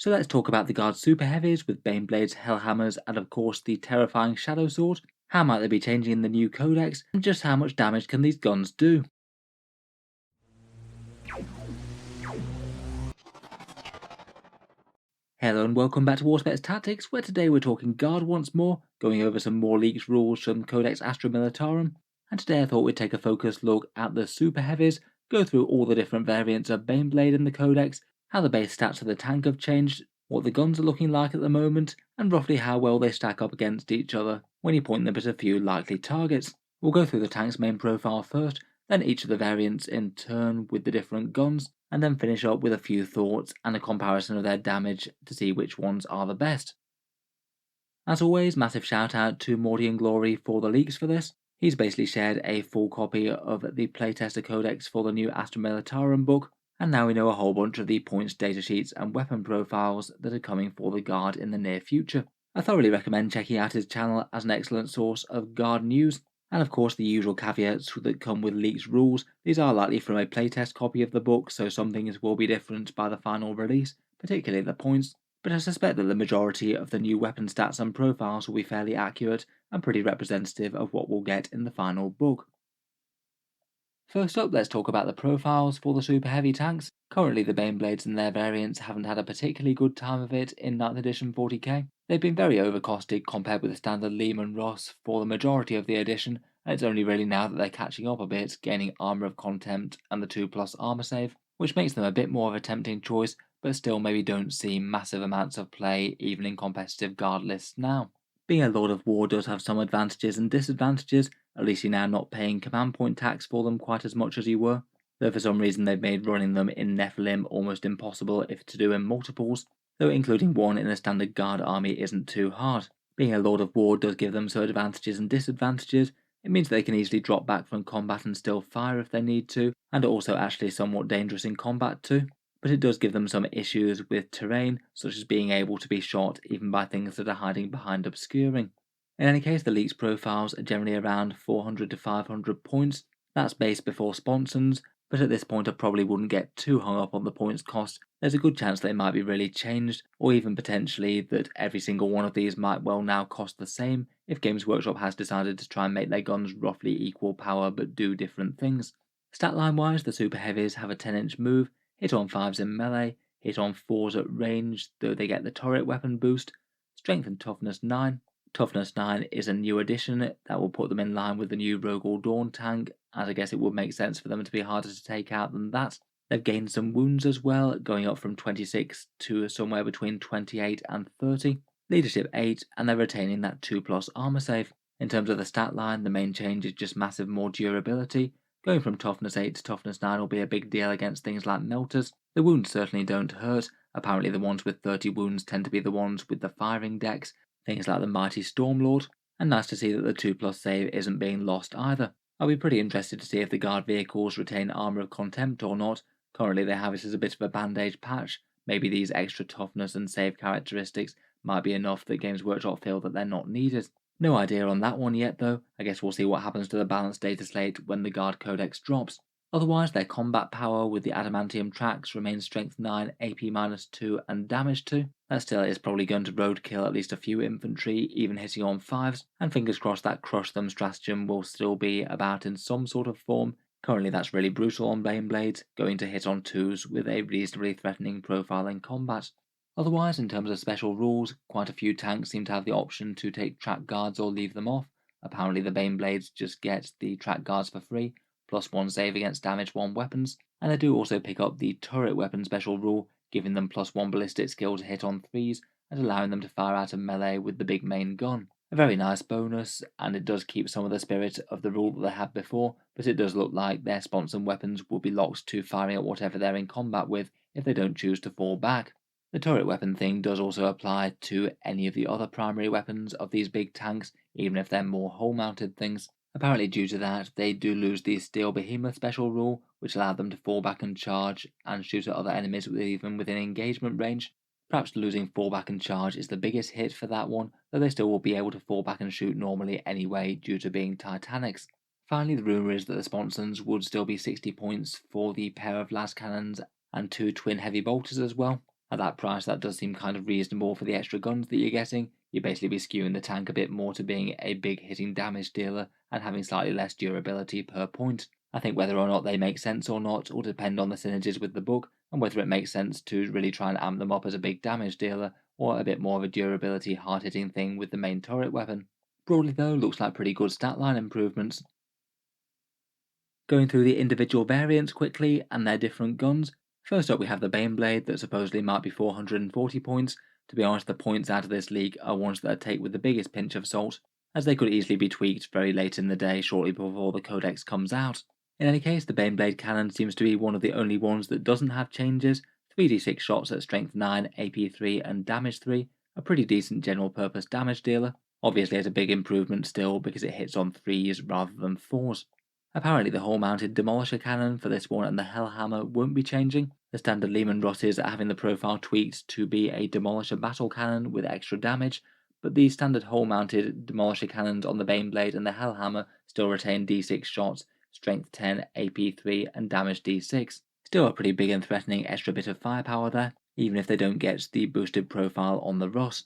So let's talk about the Guard's Super Heavies with Baneblades, Hellhammers, and of course the terrifying Shadowsword. How might they be changing in the new Codex, and just how much damage can these guns do? Hello and welcome back to Warspets Tactics, where today we're talking Guard once more, going over some more leaked rules from Codex Astra Militarum, and today I thought we'd take a focused look at the Super Heavies, go through all the different variants of Baneblade in the Codex, how the base stats of the tank have changed, what the guns are looking like at the moment, and roughly how well they stack up against each other when you point them at a few likely targets. We'll go through the tank's main profile first, then each of the variants in turn with the different guns, and then finish up with a few thoughts and a comparison of their damage to see which ones are the best. As always, massive shout out to Mordian Glory for the leaks for this. He's basically shared a full copy of the playtester codex for the new Astra Militarum book, and now we know a whole bunch of the points datasheets and weapon profiles that are coming for the Guard in the near future. I thoroughly recommend checking out his channel as an excellent source of Guard news, and of course the usual caveats that come with leaked rules. These are likely from a playtest copy of the book, so some things will be different by the final release, particularly the points, but I suspect that the majority of the new weapon stats and profiles will be fairly accurate and pretty representative of what we'll get in the final book. First up, let's talk about the profiles for the super heavy tanks. Currently the Baneblades and their variants haven't had a particularly good time of it in 9th edition 40k. They've been very overcosted compared with the standard Lehman Ross for the majority of the edition, and it's only really now that they're catching up a bit, gaining Armour of Contempt and the 2+ armor save, which makes them a bit more of a tempting choice, but still maybe don't see massive amounts of play even in competitive Guard lists now. Being a Lord of War does have some advantages and disadvantages. At least you're now not paying command point tax for them quite as much as you were, though for some reason they've made running them in Nephilim almost impossible if to do in multiples, though including one in a standard Guard army isn't too hard. Being a Lord of War does give them some advantages and disadvantages. It means they can easily drop back from combat and still fire if they need to, and are also actually somewhat dangerous in combat too. But it does give them some issues with terrain, such as being able to be shot even by things that are hiding behind obscuring. In any case, the leaks profiles are generally around 400 to 500 points. That's base before sponsons, but at this point I probably wouldn't get too hung up on the points cost. There's a good chance they might be really changed, or even potentially that every single one of these might well now cost the same if Games Workshop has decided to try and make their guns roughly equal power but do different things. Statline wise, the Super Heavies have a 10-inch move, hit on 5s in melee, hit on 4s at range, though they get the turret weapon boost, strength and toughness 9. Toughness 9 is a new addition that will put them in line with the new Rogue or Dawn tank, as I guess it would make sense for them to be harder to take out than that. They've gained some wounds as well, going up from 26 to somewhere between 28 and 30. Leadership 8, and they're retaining that 2+ armor save. In terms of the stat line, the main change is just massive more durability. Going from toughness 8 to toughness 9 will be a big deal against things like melters. The wounds certainly don't hurt. Apparently the ones with 30 wounds tend to be the ones with the firing decks, things like the mighty Stormlord, and nice to see that the 2+ save isn't being lost either. I'll be pretty interested to see if the Guard vehicles retain Armour of Contempt or not. Currently they have it as a bit of a bandage patch. Maybe these extra toughness and save characteristics might be enough that Games Workshop feel that they're not needed. No idea on that one yet though. I guess we'll see what happens to the balanced data slate when the Guard Codex drops. Otherwise, their combat power with the adamantium tracks remains strength 9, AP -2 and damage 2. That still is probably going to roadkill at least a few infantry, even hitting on 5s, and fingers crossed that crush them stratagem will still be about in some sort of form. Currently that's really brutal on Baneblades, going to hit on 2s with a reasonably threatening profile in combat. Otherwise, in terms of special rules, quite a few tanks seem to have the option to take track guards or leave them off. Apparently the Baneblades just get the track guards for free, +1 save against damage 1 weapons, and they do also pick up the turret weapon special rule, giving them +1 ballistic skill to hit on 3s and allowing them to fire out of melee with the big main gun. A very nice bonus, and it does keep some of the spirit of the rule that they had before, but it does look like their sponsored weapons will be locked to firing at whatever they're in combat with if they don't choose to fall back. The turret weapon thing does also apply to any of the other primary weapons of these big tanks, even if they're more hull-mounted things. Apparently due to that, they do lose the Steel Behemoth special rule, which allowed them to fall back and charge and shoot at other enemies even within engagement range. Perhaps losing fall back and charge is the biggest hit for that one, though they still will be able to fall back and shoot normally anyway due to being Titanics. Finally, the rumour is that the sponsons would still be 60 points for the pair of las cannons and 2 twin heavy bolters as well. At that price, that does seem kind of reasonable for the extra guns that you're getting. You'd basically be skewing the tank a bit more to being a big hitting damage dealer and having slightly less durability per point. I think whether or not they make sense or not will depend on the synergies with the book and whether it makes sense to really try and amp them up as a big damage dealer or a bit more of a durability hard-hitting thing with the main turret weapon. Broadly though, looks like pretty good stat line improvements. Going through the individual variants quickly and their different guns. First up we have the Baneblade that supposedly might be 440 points. To be honest, the points out of this league are ones that I take with the biggest pinch of salt, as they could easily be tweaked very late in the day shortly before the codex comes out. In any case, the Baneblade cannon seems to be one of the only ones that doesn't have changes. 3d6 shots at strength 9, AP 3 and damage 3, a pretty decent general purpose damage dealer. Obviously it's a big improvement still because it hits on 3s rather than 4s. Apparently the hull-mounted Demolisher cannon for this one and the Hellhammer won't be changing. The standard Lehman Rosses are having the profile tweaked to be a Demolisher battle cannon with extra damage, but the standard hull-mounted Demolisher cannons on the Baneblade and the Hellhammer still retain d6 shots, strength 10, AP 3 and damage d6. Still a pretty big and threatening extra bit of firepower there, even if they don't get the boosted profile on the Ross.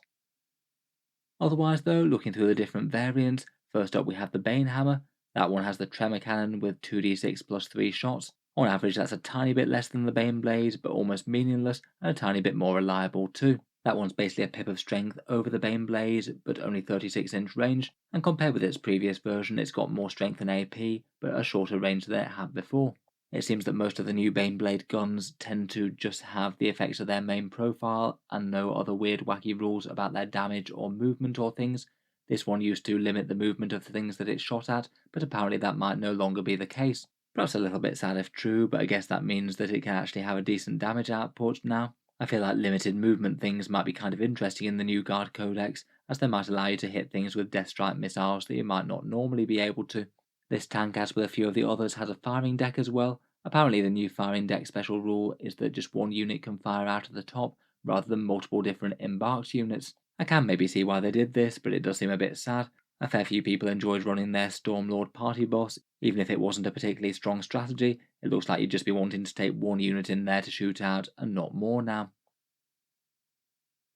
Otherwise though, looking through the different variants, first up we have the Banehammer. That one has the Tremor Cannon with 2d6 plus 3 shots. On average that's a tiny bit less than the Baneblade, but almost meaningless, and a tiny bit more reliable too. That one's basically a pip of strength over the Baneblade, but only 36-inch range, and compared with its previous version it's got more strength and AP, but a shorter range than it had before. It seems that most of the new Baneblade guns tend to just have the effects of their main profile, and no other weird wacky rules about their damage or movement or things. This one used to limit the movement of the things that it shot at, but apparently that might no longer be the case. Perhaps a little bit sad if true, but I guess that means that it can actually have a decent damage output now. I feel like limited movement things might be kind of interesting in the new Guard Codex, as they might allow you to hit things with Death Strike missiles that you might not normally be able to. This tank, as with a few of the others, has a firing deck as well. Apparently the new firing deck special rule is that just one unit can fire out of the top, rather than multiple different embarked units. I can maybe see why they did this, but it does seem a bit sad. A fair few people enjoyed running their Stormlord party boss, even if it wasn't a particularly strong strategy. It looks like you'd just be wanting to take one unit in there to shoot out, and not more now.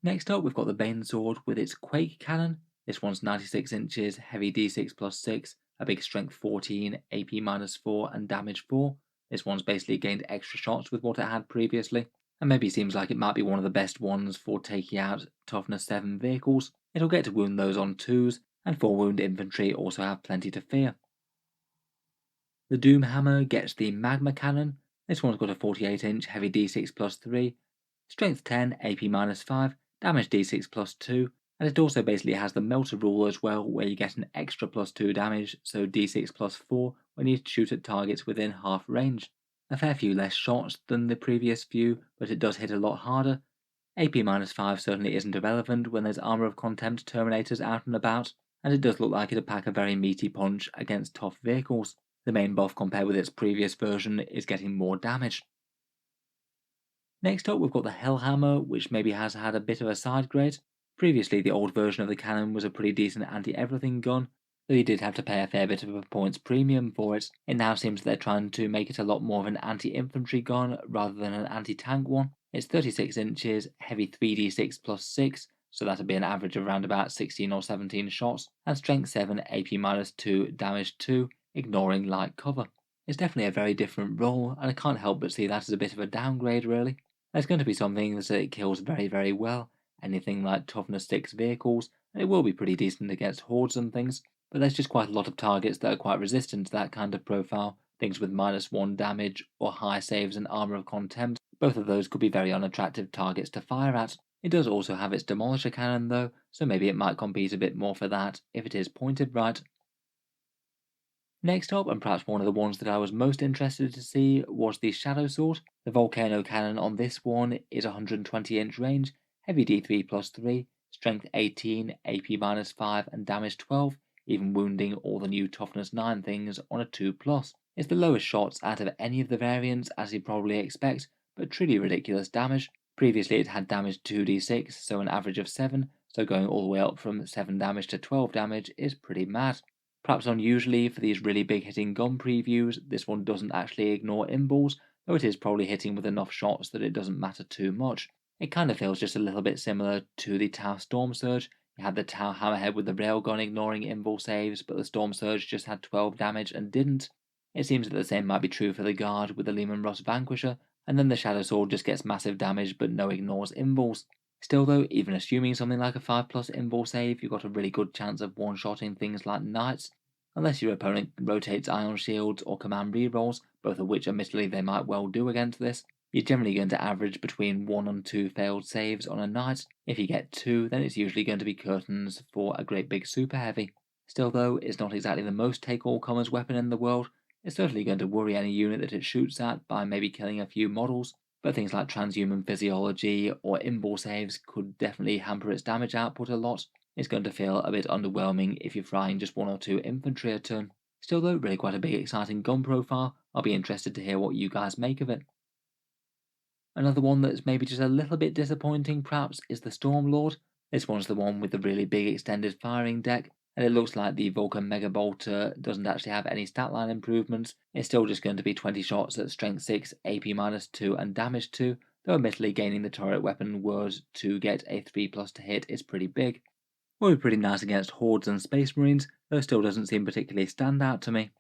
Next up we've got the Banesword with its Quake Cannon. This one's 96 inches, heavy d6 plus 6, a big strength 14, AP minus 4 and damage 4. This one's basically gained extra shots with what it had previously, and maybe seems like it might be one of the best ones for taking out toughness 7 vehicles. It'll get to wound those on 2s, and 4 wound infantry also have plenty to fear. The Doomhammer gets the Magma Cannon. This one's got a 48-inch heavy d6 plus 3, strength 10, AP minus 5, damage d6 plus 2, and it also basically has the Melter rule as well, where you get an extra plus 2 damage, so d6 plus 4 when you shoot at targets within half range. A fair few less shots than the previous few, but it does hit a lot harder. AP minus 5 certainly isn't irrelevant when there's Armour of Contempt Terminators out and about, and it does look like it'll pack a very meaty punch against tough vehicles. The main buff compared with its previous version is getting more damage. Next up we've got the Hellhammer, which maybe has had a bit of a side grade. Previously the old version of the cannon was a pretty decent anti-everything gun, though you did have to pay a fair bit of a points premium for it. It now seems they're trying to make it a lot more of an anti-infantry gun rather than an anti-tank one. It's 36 inches, heavy 3d6 plus 6, so that'd be an average of around about 16 or 17 shots, and strength 7, AP minus 2, damage 2, ignoring light cover. It's definitely a very different role, and I can't help but see that as a bit of a downgrade really. There's going to be some things that it kills very very well, anything like toughness 6 vehicles, and it will be pretty decent against hordes and things, but there's just quite a lot of targets that are quite resistant to that kind of profile, things with -1 damage or high saves and Armour of Contempt. Both of those could be very unattractive targets to fire at. It does also have its Demolisher cannon though, so maybe it might compete a bit more for that if it is pointed right. Next up, and perhaps one of the ones that I was most interested to see, was the Shadowsword. The Volcano cannon on this one is 120-inch range, heavy d3 plus 3, strength 18, AP minus 5 and damage 12, even wounding all the new toughness 9 things on a 2+. It's the lowest shots out of any of the variants, as you'd probably expect, but truly ridiculous damage. Previously it had damage 2d6, so an average of 7, so going all the way up from 7 damage to 12 damage is pretty mad. Perhaps unusually for these really big hitting gun previews, this one doesn't actually ignore imballs, though it is probably hitting with enough shots that it doesn't matter too much. It kind of feels just a little bit similar to the Tau Storm Surge. You had the Tau Hammerhead with the Railgun ignoring invul saves, but the Storm Surge just had 12 damage and didn't. It seems that the same might be true for the Guard with the Lehman Russ Vanquisher, and then the Shadow Sword just gets massive damage but no ignores invuls. Still though, even assuming something like a 5+ invul save, you've got a really good chance of one-shotting things like Knights, unless your opponent rotates Ion Shields or Command rerolls, both of which admittedly they might well do against this. You're generally going to average between 1 and 2 failed saves on a Knight. If you get 2, then it's usually going to be curtains for a great big Super Heavy. Still though, it's not exactly the most take-all-comers weapon in the world. It's certainly going to worry any unit that it shoots at by maybe killing a few models, but things like transhuman physiology or invul saves could definitely hamper its damage output a lot. It's going to feel a bit underwhelming if you're frying just 1 or 2 infantry a turn. Still though, really quite a big exciting gun profile. I'll be interested to hear what you guys make of it. Another one that's maybe just a little bit disappointing perhaps is the Stormlord. This one's the one with the really big extended firing deck, and it looks like the Vulcan Mega Bolter doesn't actually have any stat line improvements. It's still just going to be 20 shots at strength 6, AP -2 and damage 2, though admittedly gaining the turret weapon word to get a 3+ to hit is pretty big. Will be pretty nice against Hordes and Space Marines, though still doesn't seem particularly stand out to me.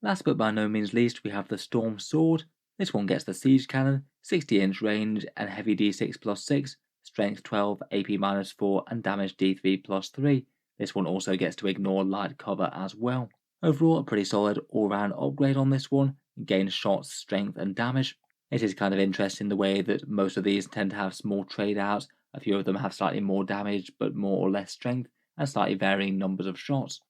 Last but by no means least, we have the Stormsword. This one gets the Siege Cannon, 60-inch range and heavy D6+6, strength 12, AP -4 and damage D3+3. This one also gets to ignore light cover as well. Overall, a pretty solid all-round upgrade on this one. It gains shots, strength and damage. It is kind of interesting the way that most of these tend to have small trade-outs. A few of them have slightly more damage but more or less strength, and slightly varying numbers of shots.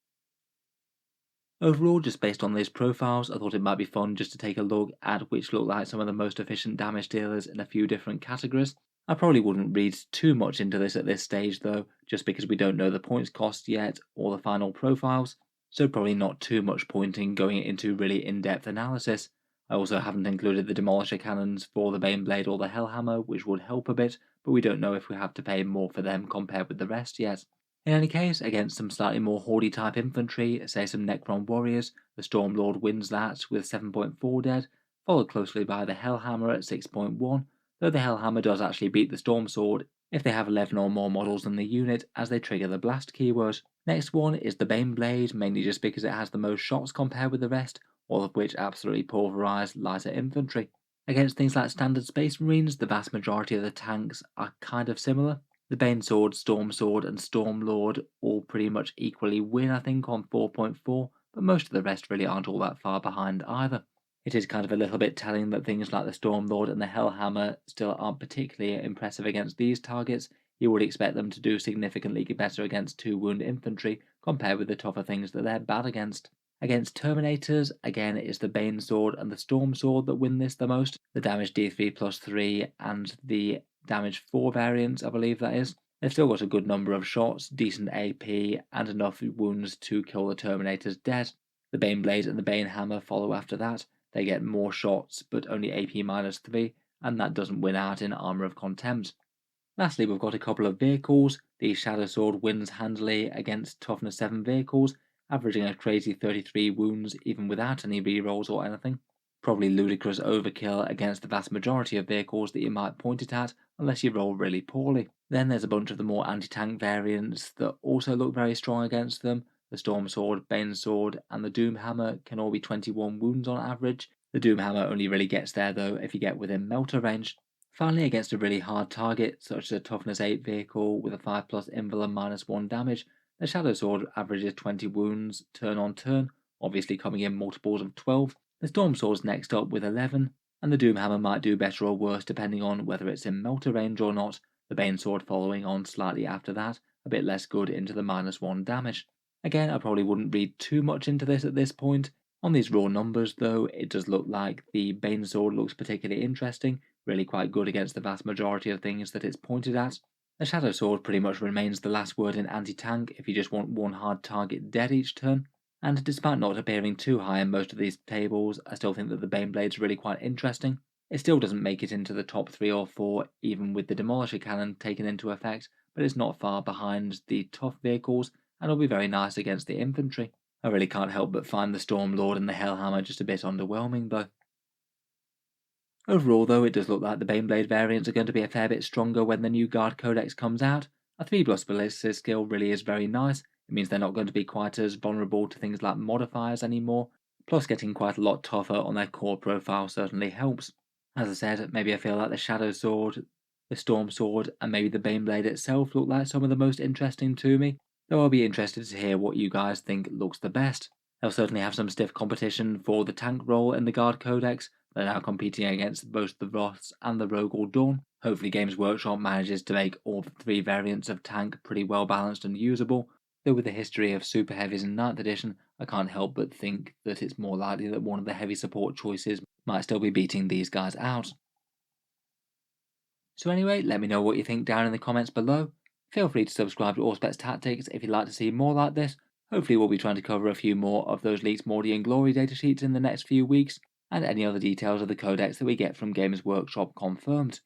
Overall, just based on these profiles, I thought it might be fun just to take a look at which look like some of the most efficient damage dealers in a few different categories. I probably wouldn't read too much into this at this stage though, just because we don't know the points cost yet or the final profiles, so probably not too much point in going into really in-depth analysis. I also haven't included the Demolisher cannons for the Baneblade or the Hellhammer, which would help a bit, but we don't know if we have to pay more for them compared with the rest yet. In any case, against some slightly more Horde type infantry, say some Necron warriors, the Stormlord wins that with 7.4 dead, followed closely by the Hellhammer at 6.1, though the Hellhammer does actually beat the Stormsword if they have 11 or more models in the unit as they trigger the blast keyword. Next one is the Baneblade, mainly just because it has the most shots compared with the rest, all of which absolutely pulverise lighter infantry. Against things like standard Space Marines, the vast majority of the tanks are kind of similar. The Banesword, Stormsword and Stormlord all pretty much equally win, I think, on 4.4, but most of the rest really aren't all that far behind either. It is kind of a little bit telling that things like the Stormlord and the Hellhammer still aren't particularly impressive against these targets. You would expect them to do significantly better against 2-wound infantry compared with the tougher things that they're bad against. Against Terminators, again it is the Banesword and the Stormsword that win this the most. The damage D3+3 and the damage 4 variants, I believe that is. They've still got a good number of shots, decent AP, and enough wounds to kill the Terminators dead. The Baneblade and the Banehammer follow after that. They get more shots, but only AP -3, and that doesn't win out in Armour of Contempt. Lastly, we've got a couple of vehicles. The Shadowsword wins handily against Toughness 7 vehicles, averaging a crazy 33 wounds even without any rerolls or anything. Probably ludicrous overkill against the vast majority of vehicles that you might point it at, unless you roll really poorly. Then there's a bunch of the more anti-tank variants that also look very strong against them. The Stormsword, Banesword and the Doomhammer can all be 21 wounds on average. The Doomhammer only really gets there though if you get within melter range. Finally, against a really hard target, such as a Toughness 8 vehicle with a 5+ invul and -1 damage, the Shadowsword averages 20 wounds turn on turn, obviously coming in multiples of 12. The Stormsword's next up with 11, and the Doomhammer might do better or worse depending on whether it's in melter range or not, the Banesword following on slightly after that, a bit less good into the -1 damage. Again, I probably wouldn't read too much into this at this point. On these raw numbers though, it does look like the Banesword looks particularly interesting, really quite good against the vast majority of things that it's pointed at. The Shadowsword pretty much remains the last word in anti-tank if you just want one hard target dead each turn. And despite not appearing too high in most of these tables, I still think that the Baneblade's really quite interesting. It still doesn't make it into the top 3 or 4, even with the Demolisher cannon taken into effect, but it's not far behind the tough vehicles, and will be very nice against the infantry. I really can't help but find the Stormlord and the Hellhammer just a bit underwhelming though. Overall though, it does look like the Baneblade variants are going to be a fair bit stronger when the new Guard Codex comes out. A 3+ ballistic skill really is very nice. It means they're not going to be quite as vulnerable to things like modifiers anymore, plus getting quite a lot tougher on their core profile certainly helps. As I said, maybe I feel like the Shadowsword, the Stormsword, and maybe the Baneblade itself look like some of the most interesting to me, though I'll be interested to hear what you guys think looks the best. They'll certainly have some stiff competition for the tank role in the Guard Codex. They're now competing against both the Roths and the Rogue or Dawn. Hopefully Games Workshop manages to make all 3 variants of tank pretty well balanced and usable, though with the history of Super Heavies in 9th edition, I can't help but think that it's more likely that one of the heavy support choices might still be beating these guys out. So anyway, let me know what you think down in the comments below. Feel free to subscribe to Auspex Tactics if you'd like to see more like this. Hopefully we'll be trying to cover a few more of those Leaks Morty and Glory datasheets in the next few weeks, and any other details of the codex that we get from Games Workshop confirmed.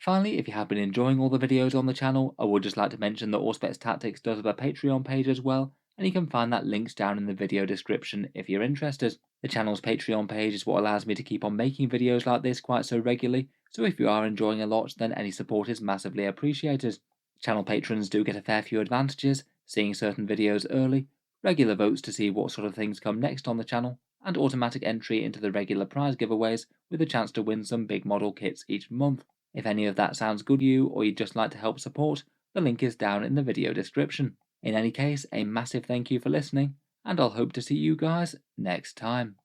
Finally, if you have been enjoying all the videos on the channel, I would just like to mention that Auspex Tactics does have a Patreon page as well, and you can find that links down in the video description if you're interested. The channel's Patreon page is what allows me to keep on making videos like this quite so regularly, so if you are enjoying a lot, then any support is massively appreciated. Channel patrons do get a fair few advantages, seeing certain videos early, regular votes to see what sort of things come next on the channel, and automatic entry into the regular prize giveaways with a chance to win some big model kits each month. If any of that sounds good to you, or you'd just like to help support, the link is down in the video description. In any case, a massive thank you for listening, and I'll hope to see you guys next time.